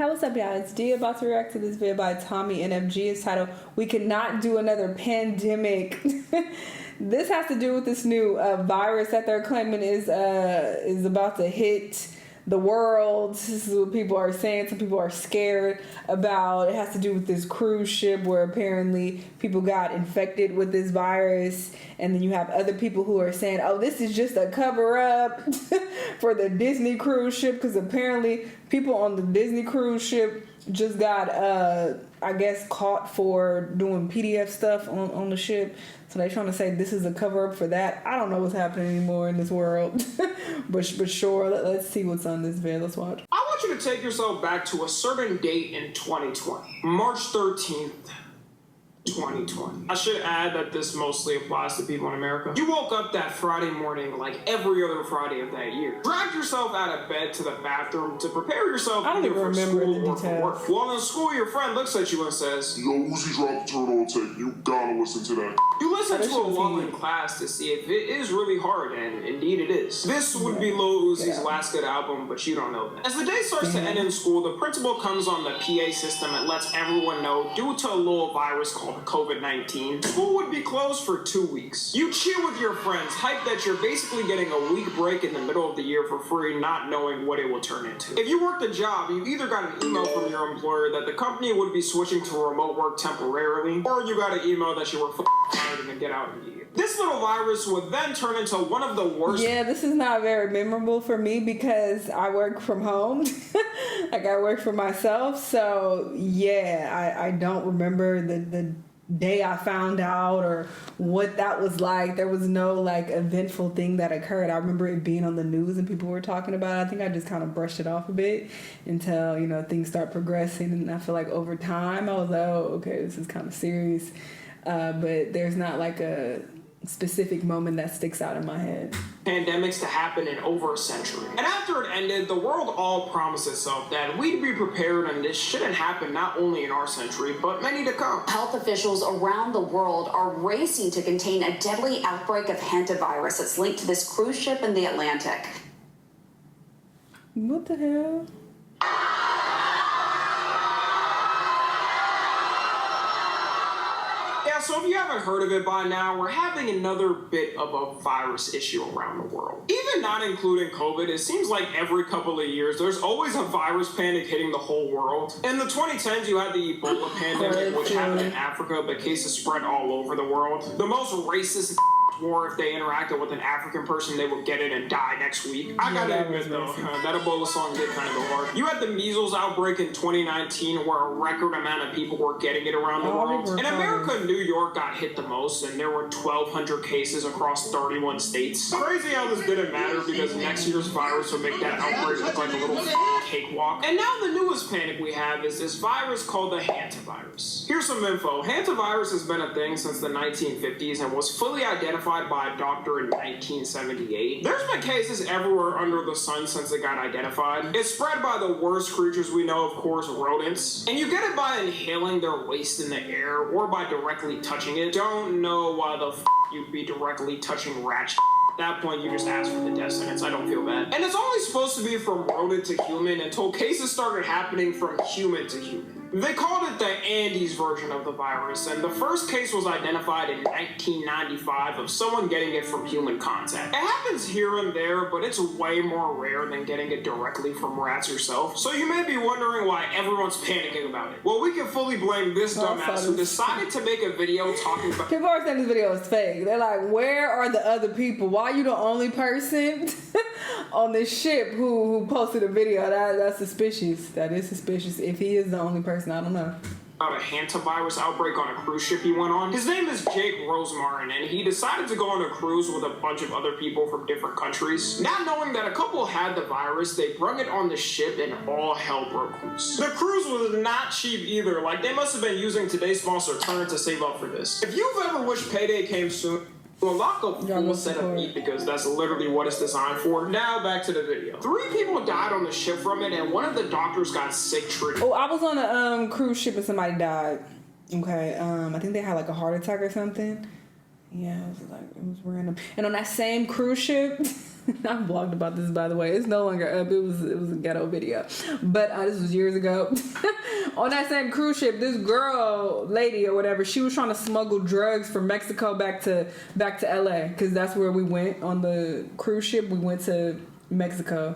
Hi, what's up, y'all? It's D about to react to this video by Tommy NFG. It's titled, "We Cannot Do Another Pandemic." This has to do with this new virus that they're claiming is about to hit the world. This is what people are saying. Some people are scared about. It has to do with this cruise ship where apparently people got infected with this virus. And then you have other people who are saying, oh, this is just a cover up for the Disney cruise ship. Because apparently people on the Disney cruise ship just got, I guess, caught for doing PDF stuff on the ship. So they're trying to say this is a cover up for that. I don't know what's happening anymore in this world. but sure, let's see what's on this video. Let's watch. I want you to take yourself back to a certain date in 2020. March 13th. 2020. I should add that this mostly applies to people in America. You woke up that Friday morning like every other Friday of that year. Dragged yourself out of bed to the bathroom to prepare yourself either for school or for work. While in school, your friend looks at you and says, Yo, Uzi dropped the turtle tape. You gotta listen to that. You listen to a while in class to see if it is really hard, and indeed it is. This would be Lil Uzi's last good album, but you don't know that. As the day starts to end in school, the principal comes on the PA system and lets everyone know, due to a little virus called COVID-19, school would be closed for 2 weeks. You cheer with your friends, hype that you're basically getting a week break in the middle of the year for free, not knowing what it will turn into. If you worked a job, you either got an email from your employer that the company would be switching to remote work temporarily, or you got an email that you were fired and get out immediately. This little virus would then turn into one of the worst. Yeah, this is not very memorable for me because I work from home. Like, I work for myself. So yeah, I don't remember the day I found out or what that was like. There was no like eventful thing that occurred. I remember it being on the news and people were talking about it. I think I just kind of brushed it off a bit until, you know, things start progressing, and I feel like over time I was like, oh, okay, this is kind of serious. But there's not like a specific moment that sticks out in my head. Pandemics to happen in over a century. And after it ended, the world all promised itself that we'd be prepared and this shouldn't happen not only in our century, but many to come. Health officials around the world are racing to contain a deadly outbreak of hantavirus that's linked to this cruise ship in the Atlantic. What the hell? So if you haven't heard of it by now, we're having another bit of a virus issue around the world. Even not including COVID, it seems like every couple of years there's always a virus panic hitting the whole world. In the 2010s, you had the Ebola pandemic, which happened in Africa, but cases spread all over the world. The most racist war, if they interacted with an African person, they would get it and die next week. I gotta admit though, that Ebola song did kind of go hard. You had the measles outbreak in 2019 where a record amount of people were getting it around the world. In America, New York got hit the most, and there were 1,200 cases across 31 states. Crazy how this didn't matter because next year's virus would make that outbreak look like a little cakewalk. And now the newest panic we have is this virus called the hantavirus. Here's some info. Hantavirus has been a thing since the 1950s and was fully identified by a doctor in 1978. There's been cases everywhere under the sun since it got identified. It's spread by the worst creatures we know, of course, rodents. And you get it by inhaling their waste in the air or by directly touching it. Don't know why the you'd be directly touching rat shit. At that point, you just ask for the death sentence. I don't feel bad. And it's only supposed to be from rodent to human until cases started happening from human to human. They called it the Andes version of the virus, and the first case was identified in 1995 of someone getting it from human contact. It happens here and there, but it's way more rare than getting it directly from rats yourself. So you may be wondering why everyone's panicking about it. Well, we can fully blame this dumbass who decided to make a video talking about— People are saying this video is fake. They're like, where are the other people? Why are you the only person on this ship who posted a video? That's suspicious. That is suspicious. If he is the only person, I don't know. About a hantavirus outbreak on a cruise ship he went on. His name is Jake Rosemarin, and he decided to go on a cruise with a bunch of other people from different countries. Not knowing that a couple had the virus, they brung it on the ship and all hell broke loose. The cruise was not cheap either. Like, they must have been using today's sponsor Turn to save up for this. If you've ever wished payday came soon, well, lock a full set of meat because that's literally what it's designed for. Now back to the video. 3 people died on the ship from it, and one of the doctors got sick treated. Oh, I was on a cruise ship and somebody died. Okay, I think they had like a heart attack or something. Yeah, it was random. And on that same cruise ship, I'm blogged about this, by the way. It's no longer up. It was a ghetto video, but this was years ago. On that same cruise ship, this lady or whatever, she was trying to smuggle drugs from Mexico back to LA, because that's where we went on the cruise ship. We went to Mexico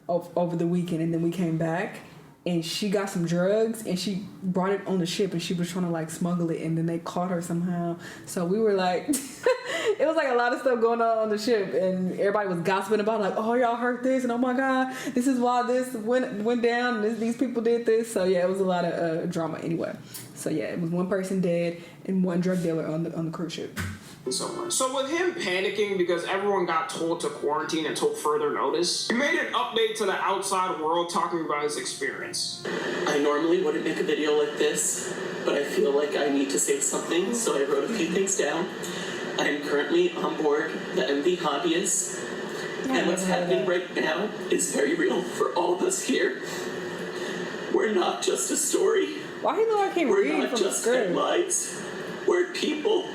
over the weekend, and then we came back. And she got some drugs, and she brought it on the ship, and she was trying to like smuggle it, and then they caught her somehow. So we were like, it was like a lot of stuff going on the ship, and everybody was gossiping about like, oh, y'all heard this, and oh my God, this is why this went down, and these people did this. So yeah, it was a lot of drama anyway. So yeah, it was one person dead and one drug dealer on the cruise ship. So with him panicking because everyone got told to quarantine until further notice, he made an update to the outside world talking about his experience. I normally wouldn't make a video like this, but I feel like I need to say something, so I wrote a few things down. I am currently on board the MV Hobbyist, and what's happening right now is very real for all of us here. We're not just a story. Why do you know I can't read from the script? We're not just headlines. We're people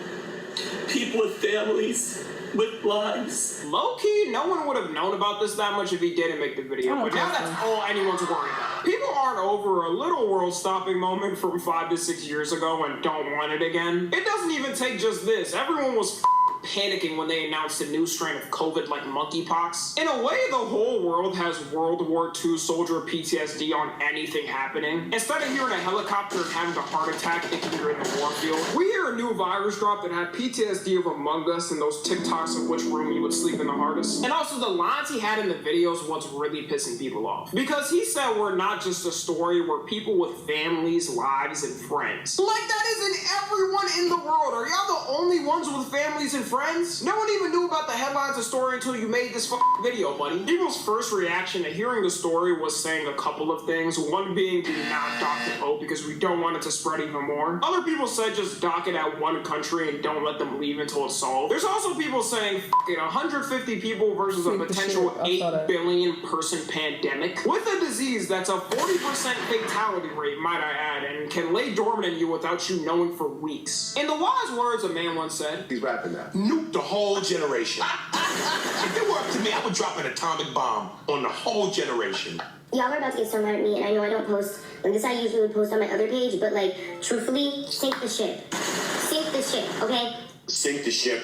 with families, with lives. Low-key, no one would have known about this that much if he didn't make the video, but now that's all anyone's worried about. People aren't over a little world-stopping moment from 5 to 6 years ago and don't want it again. It doesn't even take just this. Everyone was panicking when they announced a new strain of COVID like monkeypox. In a way, the whole world has World War II soldier PTSD on anything happening. Instead of hearing a helicopter and having a heart attack thinking you're in the war field, we hear a new virus drop that had PTSD of Among Us and those TikToks of which room you would sleep in the hardest. And also the lines he had in the videos what's really pissing people off. Because he said we're not just a story, we're people with families, lives, and friends. Like that isn't everyone in the world. Are y'all the only ones with families and friends? No one even knew about the headlines of the story until you made this video, buddy. People's first reaction to hearing the story was saying a couple of things. One being do not dock the boat because we don't want it to spread even more. Other people said just dock it at one country and don't let them leave until it's solved. There's also people saying f it, 150 people versus a potential 8 billion person pandemic with a disease that's a 40% fatality rate, might I add, and can lay dormant in you without you knowing for weeks. In the wise words a man once said, he's rapping now. Nuke the whole generation. If it were up to me, I would drop an atomic bomb on the whole generation. Y'all are about to get so mad at me, and I know I don't post, like this I usually would post on my other page, but like, truthfully, sink the ship. Sink the ship, okay? Sink the ship.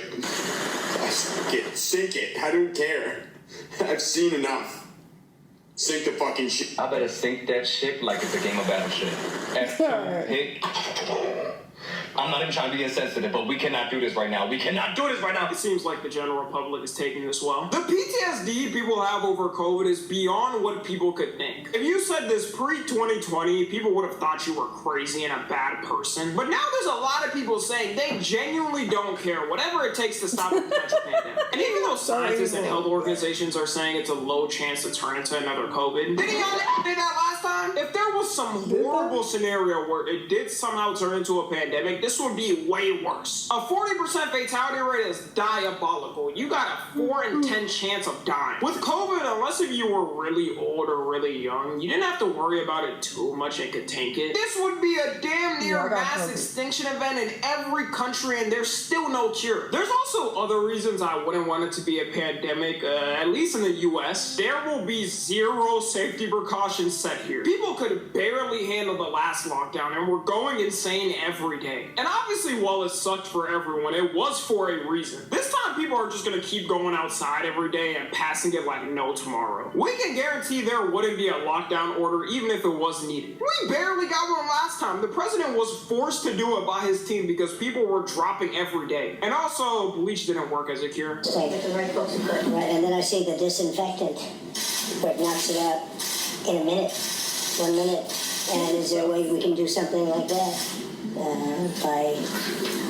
Sink it. I don't care. I've seen enough. Sink the fucking ship. I better sink that ship like it's a game of Battleship. F2 hit. I'm not even trying to be insensitive, but we cannot do this right now. We cannot do this right now. It seems like the general public is taking this well. The PTSD people have over COVID is beyond what people could think. If you said this pre-2020, people would have thought you were crazy and a bad person. But now there's a lot of people saying they genuinely don't care, whatever it takes to stop a potential pandemic. And even though scientists and health organizations are saying it's a low chance to turn into another COVID, didn't y'all say that last time? If there was some horrible scenario where it did somehow turn into a pandemic, this would be way worse. A 40% fatality rate is diabolical. You got a 4 in 10 chance of dying. With COVID, unless if you were really old or really young, you didn't have to worry about it too much and could tank it. This would be a damn near mass extinction event in every country and there's still no cure. There's also other reasons I wouldn't want it to be a pandemic, at least in the US. There will be 0 safety precautions set here. People could barely handle the last lockdown and we're going insane every day. And obviously, while it sucked for everyone, it was for a reason. This time, people are just gonna keep going outside every day and passing it like no tomorrow. We can guarantee there wouldn't be a lockdown order even if it was needed. We barely got one last time. The president was forced to do it by his team because people were dropping every day. And also, bleach didn't work as a cure. Right, and then I see the disinfectant where it knocks it out in a minute, 1 minute. And is there a way we can do something like that? By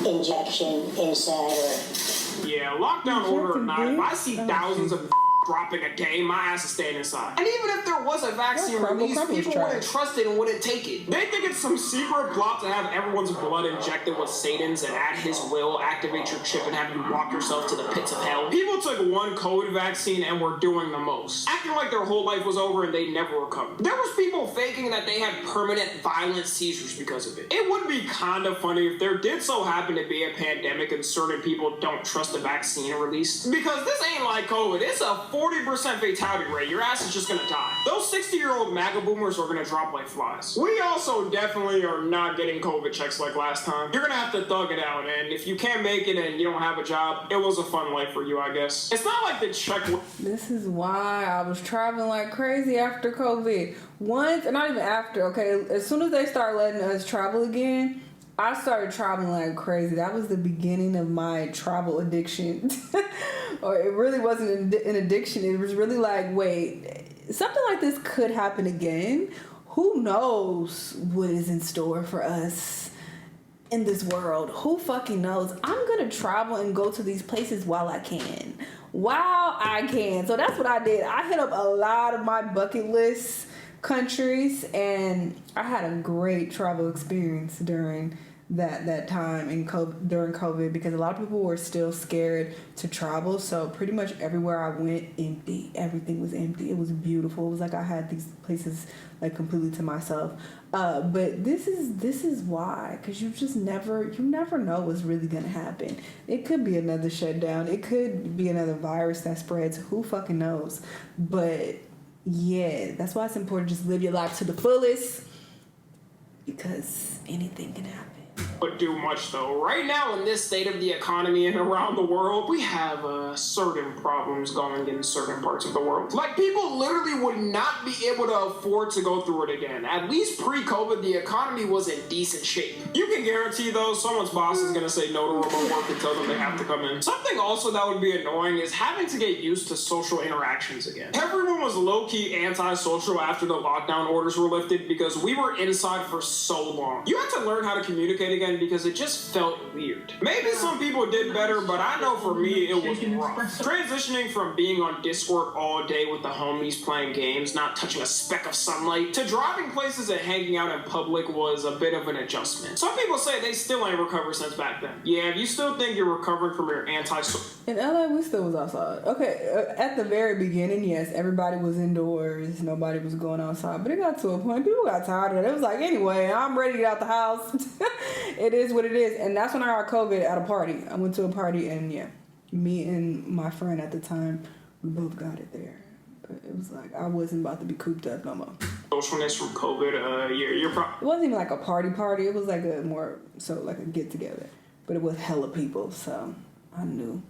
injection inside or... Yeah, lockdown order or not, if I see thousands of dropping a day, my ass is staying inside. And even if there was a vaccine released, people wouldn't trust it and wouldn't take it. They think it's some secret plot to have everyone's blood injected with Satan's and at his will activate your chip and have you walk yourself to the pits of hell. People took one COVID vaccine and were doing the most, acting like their whole life was over and they never recovered. There was people faking that they had permanent violent seizures because of it. It would be kind of funny if there did so happen to be a pandemic and certain people don't trust the vaccine released. Because this ain't like COVID, it's a 40% fatality rate. Your ass is just gonna die. Those 60-year-old MAGA boomers are gonna drop like flies. We also definitely are not getting COVID checks like last time. You're gonna have to thug it out, and if you can't make it and you don't have a job, it was a fun life for you, I guess. It's not like the check. This is why I was traveling like crazy after COVID. Once, and not even after, okay? As soon as they start letting us travel again, I started traveling like crazy. That was the beginning of my travel addiction. Or it really wasn't an addiction. It was really like, wait, something like this could happen again. Who knows what is in store for us in this world? Who fucking knows? I'm gonna travel and go to these places while I can. So that's what I did. I hit up a lot of my bucket list countries, and I had a great travel experience during that time during COVID, because a lot of people were still scared to travel. So pretty much everywhere I went, empty. Everything was empty. It was beautiful. It was like I had these places like completely to myself. But this is why, because you never know what's really gonna happen. It could be another shutdown. It could be another virus that spreads. Who fucking knows? But yeah, that's why it's important to just live your life to the fullest, because anything can happen. But do much though. Right now, in this state of the economy and around the world, we have certain problems going in certain parts of the world. Like, people literally would not be able to afford to go through it again. At least pre-COVID, the economy was in decent shape. You can guarantee though, someone's boss is gonna say no to remote work and tell them they have to come in. Something also that would be annoying is having to get used to social interactions again. Everyone was low-key anti-social after the lockdown orders were lifted because we were inside for so long. You had to learn how to communicate again because it just felt weird. Maybe some people did better, but I know for me it was rough. Transitioning from being on Discord all day with the homies playing games, not touching a speck of sunlight, to driving places and hanging out in public was a bit of an adjustment. Some people say they still ain't recovered since back then. Yeah, if you still think you're recovering from your In LA, we still was outside. Okay, at the very beginning, yes, everybody was indoors. Nobody was going outside. But it got to a point, people got tired of it. It was like, anyway, I'm ready to get out the house. It is what it is. And that's when I got COVID at a party. I went to a party, and yeah, me and my friend at the time, we both got it there. But it was like, I wasn't about to be cooped up no more. Socialness from COVID, It wasn't even like a party. It was like like a get together. But it was hella people, so I knew.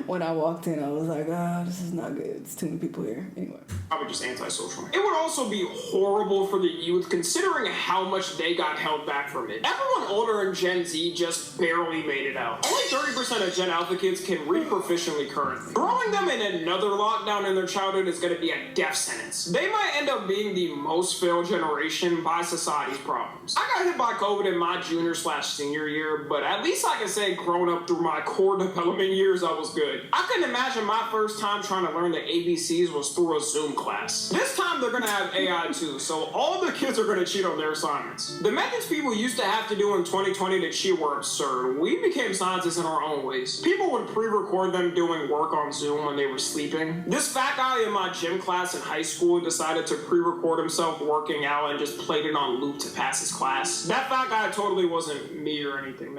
When I walked in, I was like, this is not good. It's too many people here. Anyway. Probably just antisocial. It would also be horrible for the youth considering how much they got held back from it. Everyone older in Gen Z just barely made it out. Only 30% of Gen Alpha kids can read proficiently currently. Throwing them in another lockdown in their childhood is going to be a death sentence. They might end up being the most failed generation by society's problems. I got hit by COVID in my junior/senior year, but at least I can say growing up through my core development years, I was good. I couldn't imagine my first time trying to learn the ABCs was through a Zoom class. This time they're gonna have AI too, so all the kids are gonna cheat on their assignments. The methods people used to have to do in 2020 to cheat were absurd. We became scientists in our own ways. People would pre-record them doing work on Zoom when they were sleeping. This fat guy in my gym class in high school decided to pre-record himself working out and just played it on loop to pass his class. That fat guy totally wasn't me or anything.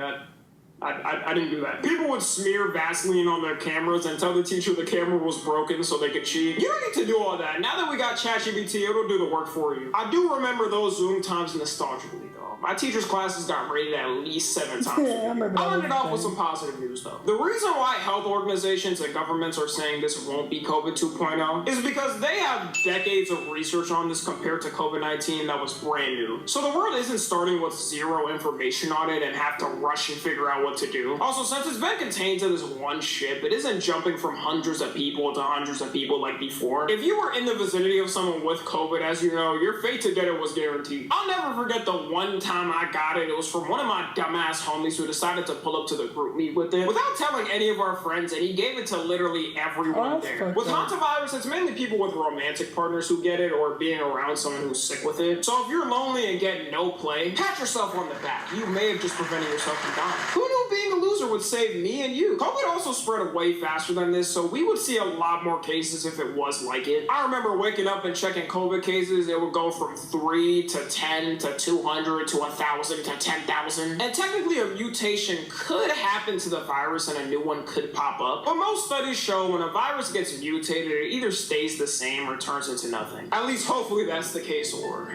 I didn't do that. People would smear Vaseline on their cameras and tell the teacher the camera was broken so they could cheat. You don't need to do all that. Now that we got ChatGPT, it'll do the work for you. I do remember those Zoom times nostalgically, though. My teacher's classes got rated at least 7 times. I'll end it off with some positive news, though. The reason why health organizations and governments are saying this won't be COVID 2.0 is because they have decades of research on this compared to COVID-19 that was brand new. So the world isn't starting with zero information on it and have to rush and figure out what to do. Also, since it's been contained to this one ship, it isn't jumping from hundreds of people to hundreds of people like before. If you were in the vicinity of someone with COVID, as you know, your fate to get it was guaranteed. I'll never forget the one time I got it. It was from one of my dumbass homies who decided to pull up to the group meet with it without telling any of our friends, and he gave it to literally everyone there. With hantavirus, it's mainly people with romantic partners who get it or being around someone who's sick with it. So if you're lonely and get no play, pat yourself on the back. You may have just prevented yourself from dying. Who knew knew being a loser would save me and you. COVID also spread way faster than this, so we would see a lot more cases if it was like it. I remember waking up and checking COVID cases. It would go from 3 to 10 to 200 to 1,000 to 10,000. And technically a mutation could happen to the virus and a new one could pop up. But most studies show when a virus gets mutated, it either stays the same or turns into nothing. At least hopefully that's the case, or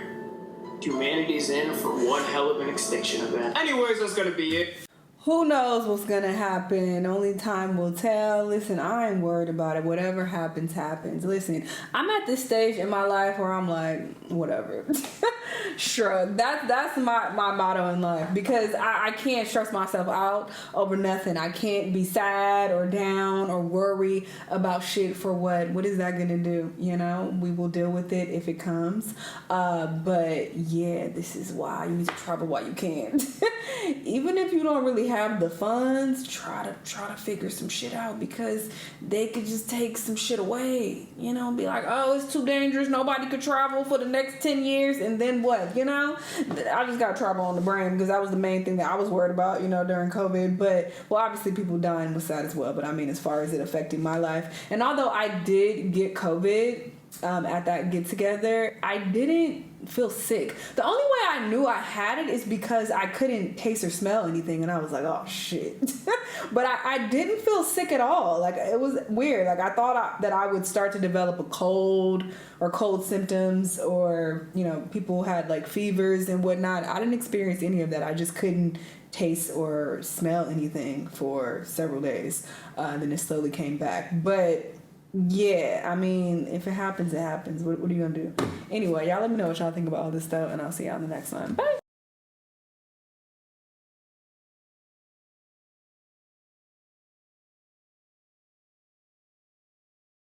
humanity's in for one hell of an extinction event. Anyways, that's gonna be it. Who knows what's gonna happen? Only time will tell. Listen, I ain't worried about it. Whatever happens, happens. Listen, I'm at this stage in my life where I'm like, whatever. Shrug. That's my motto in life, because I can't stress myself out over nothing. I can't be sad or down or worry about shit for what. What is that gonna do? You know, we will deal with it if it comes. But yeah, this is why you need to travel while you can. Even if you don't really have the funds, try to figure some shit out, because they could just take some shit away, you know, and be like, oh, it's too dangerous, nobody could travel for the next 10 years, and then what, you know? I just got travel on the brain, because that was the main thing that I was worried about, you know, during COVID. But, well, obviously people dying was sad as well, but I mean, as far as it affecting my life, and although I did get COVID at that get together, I didn't feel sick. The only way I knew I had it is because I couldn't taste or smell anything, and I was like, oh shit. But I didn't feel sick at all. Like, it was weird. Like, I thought that I would start to develop a cold or cold symptoms, or, you know, people had like fevers and whatnot. I didn't experience any of that. I just couldn't taste or smell anything for several days. Then it slowly came back. But yeah, I mean, if it happens, it happens. What are you gonna do? Anyway, y'all let me know what y'all think about all this stuff, and I'll see y'all in the next one. Bye.